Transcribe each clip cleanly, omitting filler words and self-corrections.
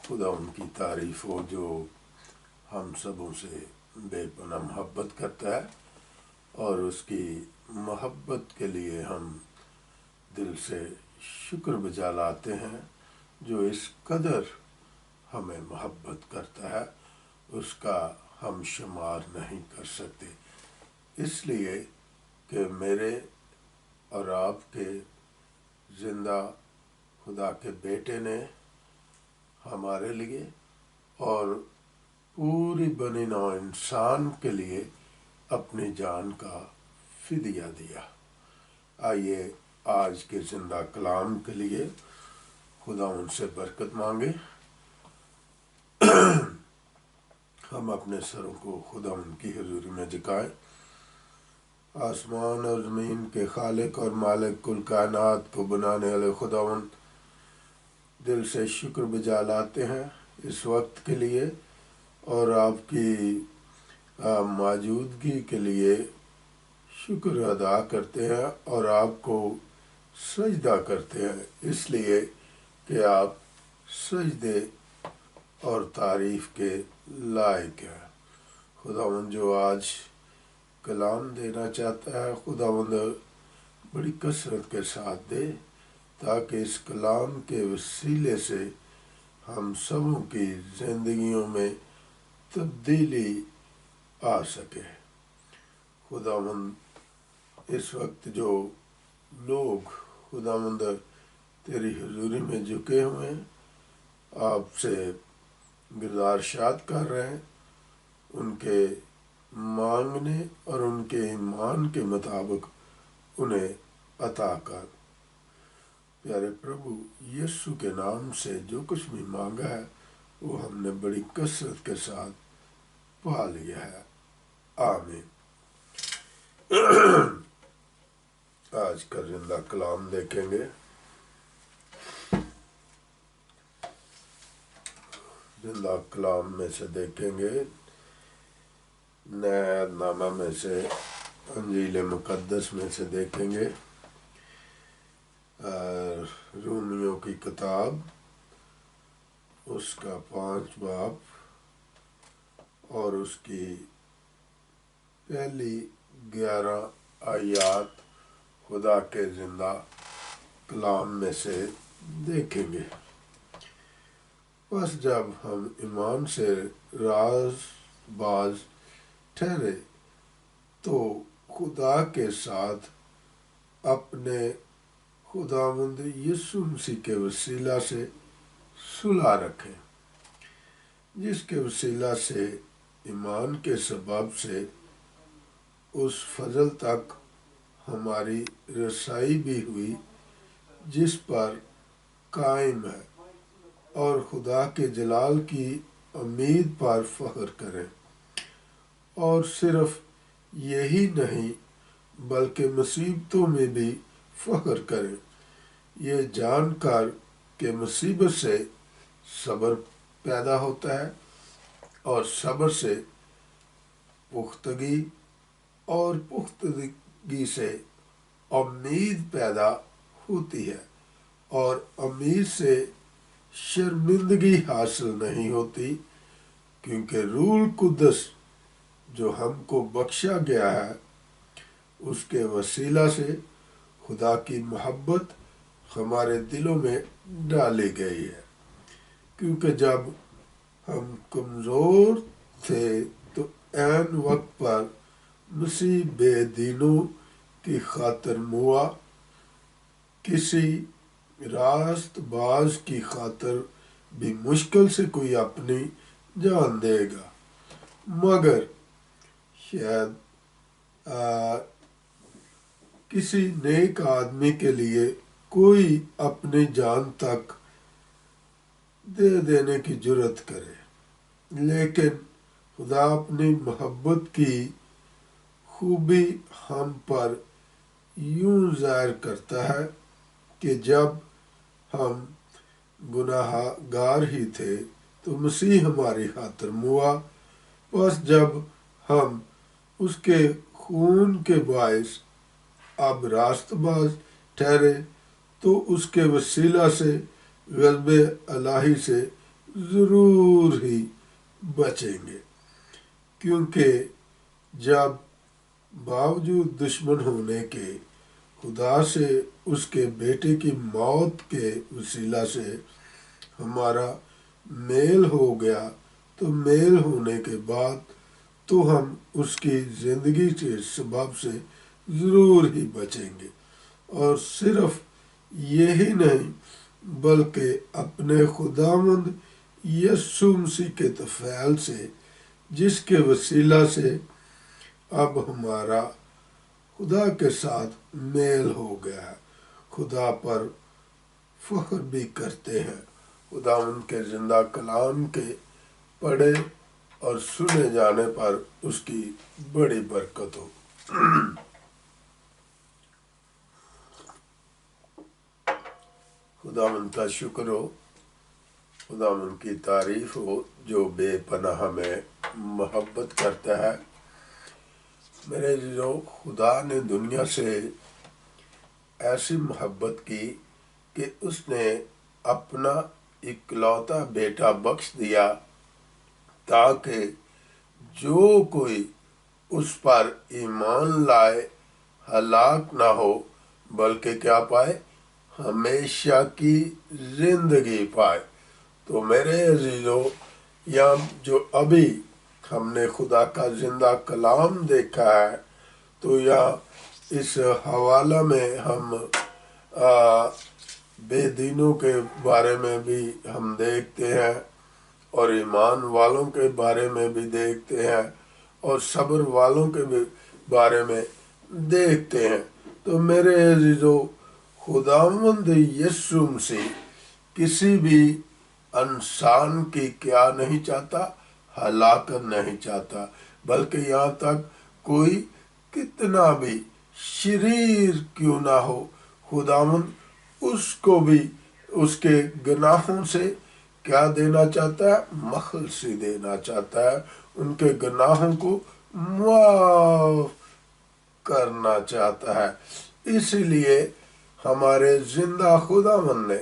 خدا ان کی تعریف ہو جو ہم سبوں سے بے پناہ محبت کرتا ہے، اور اس کی محبت کے لیے ہم دل سے شکر بجا لاتے ہیں، جو اس قدر ہمیں محبت کرتا ہے اس کا ہم شمار نہیں کر سکتے، اس لیے کہ میرے اور آپ کے زندہ خدا کے بیٹے نے ہمارے لیے اور پوری بنی نوع انسان کے لیے اپنی جان کا فدیہ دیا۔ آئیے آج کے زندہ کلام کے لیے خدا ان سے برکت مانگے۔ ہم اپنے سروں کو خدا ان کی حضوری میں جھکائیں۔ آسمان اور زمین کے خالق اور مالک کل کائنات کو بنانے والے خداوند، دل سے شکر بجا لاتے ہیں اس وقت کے لیے، اور آپ کی موجودگی کے لیے شکر ادا کرتے ہیں اور آپ کو سجدہ کرتے ہیں، اس لیے کہ آپ سجدے اور تعریف کے لائق ہیں۔ خداوند جو آج کلام دینا چاہتا ہے، خداوند بڑی کثرت کے ساتھ دے، تاکہ اس کلام کے وسیلے سے ہم سبوں کی زندگیوں میں تبدیلی آ سکے۔ خداوند اس وقت جو لوگ خداوند تیری حضوری میں جھکے ہوئے ہیں، آپ سے گزارشات کر رہے ہیں، ان کے مانگنے اور ان کے ایمان کے مطابق انہیں عطا کر۔ پیارے پربھو، یسوع کے نام سے جو کچھ بھی مانگا ہے وہ ہم نے بڑی کثرت کے ساتھ پا لیا ہے، آمین۔ آج کا زندہ کلام دیکھیں گے۔ زندہ کلام میں سے دیکھیں گے، نیا عہد نامہ میں سے انجیل مقدس میں سے دیکھیں گے، رومیوں کی کتاب اس کا 5 باب اور اس کی پہلی 11 آیات خدا کے زندہ کلام میں سے دیکھیں گے۔ بس جب ہم ایمان سے راز باز ٹھہرے تو خدا کے ساتھ اپنے خداوند یسوع مسیح کے وسیلہ سے صلح رکھیں، جس کے وسیلہ سے ایمان کے سبب سے اس فضل تک ہماری رسائی بھی ہوئی جس پر قائم ہے، اور خدا کے جلال کی امید پر فخر کریں، اور صرف یہی نہیں بلکہ مصیبتوں میں بھی فخر کریں، یہ جان کر کہ مصیبت سے صبر پیدا ہوتا ہے، اور صبر سے پختگی، اور پختگی سے امید پیدا ہوتی ہے، اور امید سے شرمندگی حاصل نہیں ہوتی، کیونکہ روح القدس جو ہم کو بخشا گیا ہے اس کے وسیلہ سے خدا کی محبت ہمارے دلوں میں ڈالی گئی ہے، کیونکہ جب ہم کمزور تھے تو عین وقت پر مسیح بے دینوں کی خاطر موا، کسی راست باز کی خاطر بھی مشکل سے کوئی اپنی جان دے گا، مگر شاید کسی نیک آدمی کے لیے کوئی اپنی جان تک دے دینے کی جرت کرے، لیکن خدا اپنی محبت کی خوبی ہم پر یوں ظاہر کرتا ہے کہ جب ہم گناہ گار ہی تھے تو مسیح ہماری خاطر موا، بس جب ہم اس کے خون کے باعث اب راست باز ٹھہرے تو اس کے وسیلہ سے غضب الہی سے ضرور ہی بچیں گے، کیونکہ جب باوجود دشمن ہونے کے خدا سے اس کے بیٹے کی موت کے وسیلہ سے ہمارا میل ہو گیا، تو میل ہونے کے بعد تو ہم اس کی زندگی کے سبب سے ضرور ہی بچیں گے۔ اور صرف یہی نہیں بلکہ اپنے خداوند یسوع مسیح کے طفیل سے، جس کے وسیلہ سے اب ہمارا خدا کے ساتھ میل ہو گیا ہے، خدا پر فخر بھی کرتے ہیں۔ خداوند کے زندہ کلام کے پڑھے اور سنے جانے پر اس کی بڑی برکت ہو۔ خداوند کا شکر ہو، خداوند کی تعریف ہو جو بے پناہ ہمیں محبت کرتا ہے۔ میرے عزیزو، خدا نے دنیا سے ایسی محبت کی کہ اس نے اپنا اکلوتا بیٹا بخش دیا، تاکہ جو کوئی اس پر ایمان لائے ہلاک نہ ہو بلکہ کیا پائے؟ ہمیشہ کی زندگی پائے۔ تو میرے عزیزو، یا جو ابھی ہم نے خدا کا زندہ کلام دیکھا ہے، تو یا اس حوالہ میں ہم بے دینوں کے بارے میں بھی ہم دیکھتے ہیں، اور ایمان والوں کے بارے میں بھی دیکھتے ہیں، اور صبر والوں کے بھی بارے میں دیکھتے ہیں۔ تو میرے عزیزو، خداوند یسوع مسیح کسی بھی انسان کی کیا نہیں چاہتا؟ ہلاکت نہیں چاہتا، بلکہ یہاں تک کوئی کتنا بھی شریر کیوں نہ ہو، خداوند اس کو بھی اس کے گناہوں سے کیا دینا چاہتا ہے؟ مخلصی دینا چاہتا ہے، ان کے گناہوں کو معاف کرنا چاہتا ہے۔ اسی لیے ہمارے زندہ خداوند نے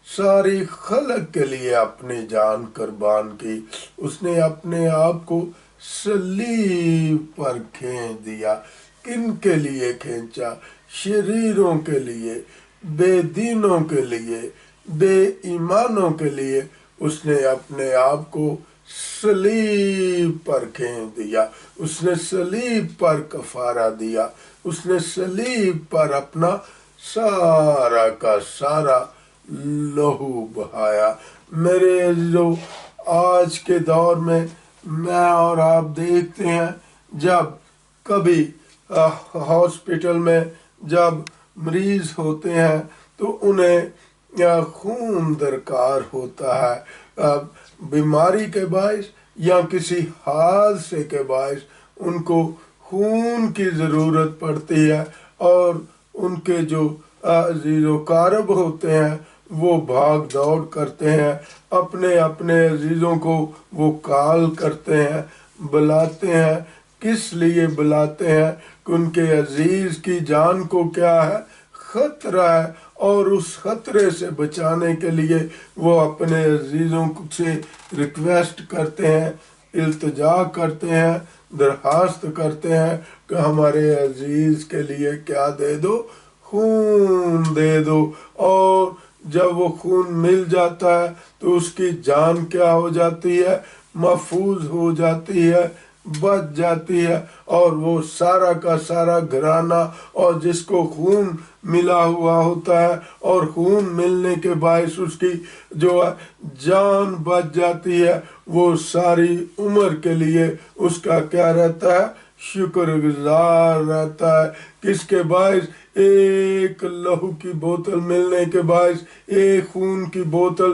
ساری خلق کے لیے اپنی جان قربان کی۔ اس نے اپنے آپ کو صلیب پر کھینچ دیا۔ کن کے لیے کھینچا؟ شریروں کے لیے، بے دینوں کے لیے، بے ایمانوں کے لیے اس نے اپنے آپ کو صلیب پر کھینچ دیا۔ اس نے صلیب پر کفارہ دیا، اس نے صلیب پر اپنا سارا کا سارا لہو بہایا۔ میرے عزیزو، آج کے دور میں اور آپ دیکھتے ہیں، جب کبھی ہاسپٹل میں جب مریض ہوتے ہیں تو انہیں خون درکار ہوتا ہے، بیماری کے باعث یا کسی حادثے کے باعث ان کو خون کی ضرورت پڑتی ہے، اور ان کے جو عزیز و قارب ہوتے ہیں وہ بھاگ دوڑ کرتے ہیں، اپنے اپنے عزیزوں کو وہ کال کرتے ہیں، بلاتے ہیں۔ کس لیے بلاتے ہیں؟ کہ ان کے عزیز کی جان کو کیا ہے؟ خطرہ ہے، اور اس خطرے سے بچانے کے لیے وہ اپنے عزیزوں سے ریکویسٹ کرتے ہیں، التجا کرتے ہیں، درخواست کرتے ہیں کہ ہمارے عزیز کے لیے کیا دے دو؟ خون دے دو۔ اور جب وہ خون مل جاتا ہے تو اس کی جان کیا ہو جاتی ہے؟ محفوظ ہو جاتی ہے، بچ جاتی ہے، اور وہ سارا کا سارا گھرانہ اور جس کو خون ملا ہوا ہوتا ہے اور خون ملنے کے باعث اس کی جو جان بچ جاتی ہے، وہ ساری عمر کے لیے اس کا کیا رہتا ہے؟ شکر گزار رہتا ہے۔ کس کے باعث؟ ایک لہو کی بوتل ملنے کے باعث، ایک خون کی بوتل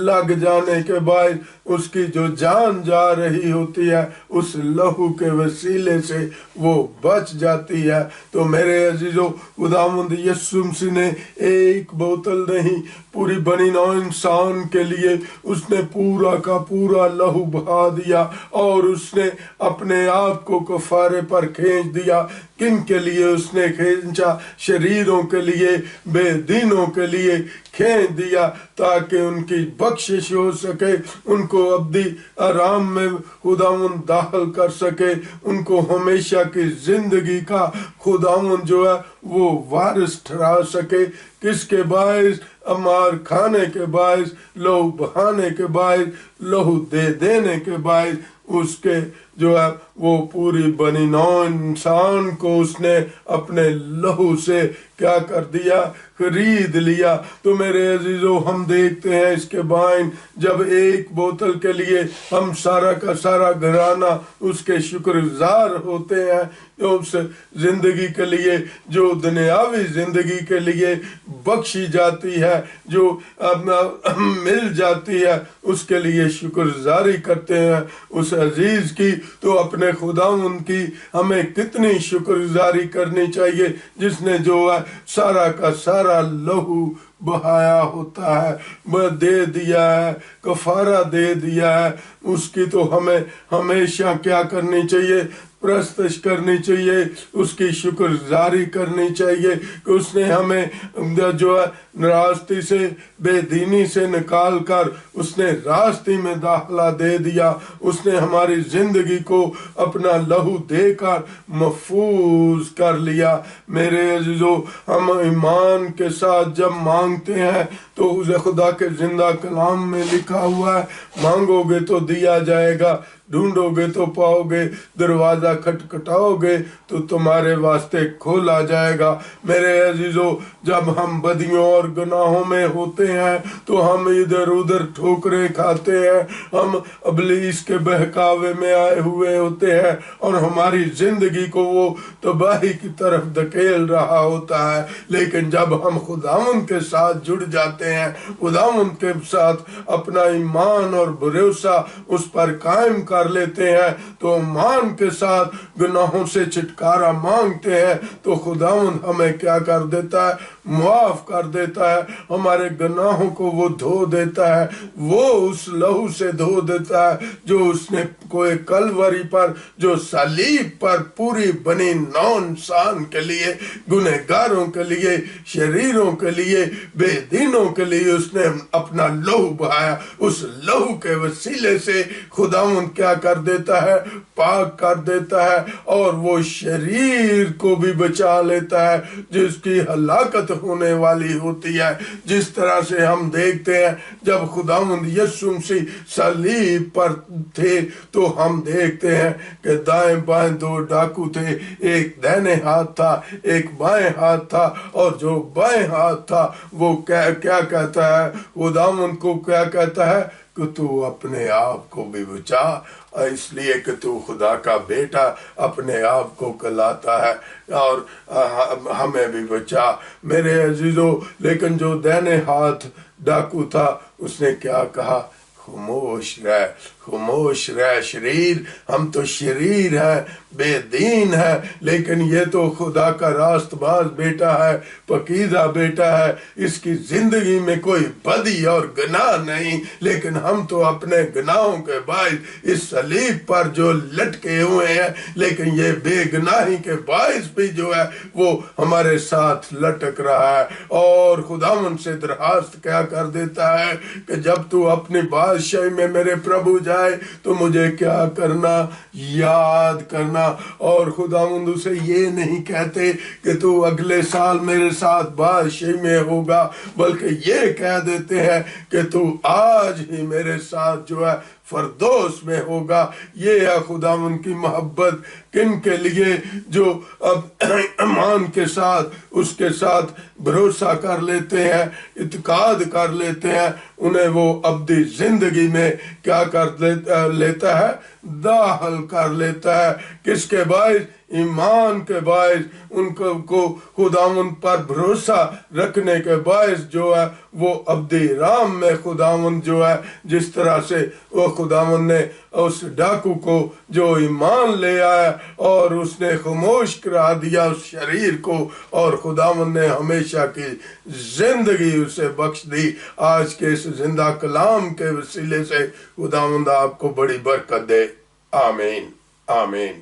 لگ جانے کے باعث اس کی جو جان جا رہی ہوتی ہے اس لہو کے وسیلے سے وہ بچ جاتی ہے۔ تو میرے عزیزو، خداوند یسوع مسیح نے ایک بوتل نہیں، پوری بنی نوع انسان کے لیے اس نے پورا کا پورا لہو بہا دیا، اور اس نے اپنے آپ کو کفارے پر کھینچ دیا۔ کن کے لیے اس نے کھینچا؟ شریروں کے لیے، بے دینوں کے لیے کھینچ دیا، تاکہ ان کی بخشش ہو سکے، ان کو ابدی آرام میں خداوند داخل کر سکے، ان کو ہمیشہ کی زندگی کا خداوند جو ہے وہ وارث ٹھہرا سکے، کس کے باعث؟ امار کھانے کے باعث، لہو بہانے کے باعث، لہو دے دینے کے باعث، اس کے جو ہے وہ پوری بنی نوع انسان کو اس نے اپنے لہو سے کیا کر دیا؟ خرید لیا۔ تو میرے عزیزو، ہم دیکھتے ہیں اس کے بائن جب ایک بوتل کے لیے ہم سارا کا سارا گھرانہ اس کے شکر گزار ہوتے ہیں، اس زندگی کے لیے جو دنیاوی زندگی کے لیے بخشی جاتی ہے، جو مل جاتی ہے، اس کے لیے شکر گزاری کرتے ہیں اس عزیز کی، تو اپنے خداوند کی ہمیں کتنی شکر گزاری کرنی چاہیے، جس نے جو ہے سارا کا سارا لہو بہایا ہوتا ہے، دے دیا ہے، کفارہ دے دیا ہے۔ اس کی تو ہمیں ہمیشہ کیا کرنی چاہیے؟ پرستش کرنی چاہیے، اس کی شکر گزاری کرنی چاہیے کہ اس نے ہمیں جو ہے راستے سے، بے دینی سے نکال کر اس نے راستے میں داخلہ دے دیا، اس نے ہماری زندگی کو اپنا لہو دے کر محفوظ کر لیا۔ میرے عزیزو، ہم ایمان کے ساتھ جب مانگتے ہیں تو اسے خدا کے زندہ کلام میں لکھا ہوا ہے، مانگو گے تو دیا جائے گا، ڈھونڈو گے تو پاؤ گے، دروازہ کھٹکھٹاؤ گے تو تمہارے واسطے کھولا جائے گا۔ میرے عزیزو، جب ہم بدیوں اور گناہوں میں ہوتے ہیں تو ہم ادھر ادھر ٹھوکریں کھاتے ہیں، ہم ابلیس کے بہکاوے میں آئے ہوئے ہوتے ہیں اور ہماری زندگی کو وہ تباہی کی طرف دھکیل رہا ہوتا ہے۔ لیکن جب ہم خداوند کے ساتھ جڑ جاتے ہیں، خداوند کے ساتھ اپنا ایمان اور بھروسہ اس پر قائم کر لیتے ہیں، تو ایمان کے ساتھ گناہوں سے چھٹکارا مانگتے ہیں، تو خداوند ہمیں کیا کر دیتا ہے؟ معاف کر دیتا ہے، ہمارے گناہوں کو وہ دھو دیتا ہے، وہ اس لہو سے دھو دیتا ہے جو اس نے کوئی کلوری پر، جو صلیب پر پوری بنی نوع انسان کے لیے، گنہگاروں کے لیے، شریروں کے لیے، بے دینوں کے لیے اس نے اپنا لہو بہایا۔ اس لہو کے وسیلے سے خداوند کیا کر دیتا ہے؟ پاک کر دیتا ہے، اور وہ شریر کو بھی بچا لیتا ہے جس کی ہلاکت ہونے والی ہوتی ہے۔ جس طرح سے ہم دیکھتے ہیں جب خداوند یسوع مسیح صلیب پر تھے تو ہم دیکھتے ہیں کہ دائیں بائیں دو ڈاکو تھے، ایک دائیں ہاتھ تھا، ایک بائیں ہاتھ تھا، اور جو بائیں ہاتھ تھا وہ کیا کہتا ہے؟ خداوند کو کیا کہتا ہے کہ تو اپنے آپ کو بھی بچا، اس لیے کہ تو خدا کا بیٹا اپنے آپ کو کہلاتا ہے، اور ہمیں بھی بچا۔ میرے عزیزو، لیکن جو دائیں ہاتھ ڈاکو تھا اس نے کیا کہا؟ خاموش رہ، خاموش رہ شریر، ہم تو شریر ہیں، بے دین ہے، لیکن یہ تو خدا کا راست باز بیٹا ہے، پاکیزہ بیٹا ہے، اس کی زندگی میں کوئی بدی اور گناہ نہیں، لیکن ہم تو اپنے گناہوں کے باعث اس صلیب پر جو لٹکے ہوئے ہیں، لیکن یہ بے گناہی کے باعث بھی جو ہے وہ ہمارے ساتھ لٹک رہا ہے، اور خداوند سے درخواست کیا کر دیتا ہے کہ جب تو اپنی بادشاہی میں میرے پربھو جائے تو مجھے کیا کرنا؟ یاد کرنا۔ اور خداوند اسے یہ نہیں کہتے کہ تو اگلے سال میرے ساتھ بادشاہی میں ہوگا، بلکہ یہ کہہ دیتے ہیں کہ تو آج ہی میرے ساتھ جو ہے فردوس میں ہوگا۔ یہ ہے خداوند کی محبت کن کے لیے؟ جو اب ایمان کے ساتھ اس کے ساتھ بھروسہ کر لیتے ہیں، اعتقاد کر لیتے ہیں، انہیں وہ ابدی زندگی میں کیا کر لیتا ہے؟ داخل کر لیتا ہے۔ کس کے باعث؟ ایمان کے باعث، ان کو خداوند پر بھروسہ رکھنے کے باعث جو ہے وہ ابدی رام میں خداوند جو ہے، جس طرح سے وہ خداوند نے اس ڈاکو کو جو ایمان لے آیا اور اس نے خاموش کرا دیا اس شریر کو، اور خداوند نے ہمیشہ کی زندگی اسے بخش دی۔ آج کے اس زندہ کلام کے وسیلے سے خداوند آپ کو بڑی برکت دے۔ آمین، آمین۔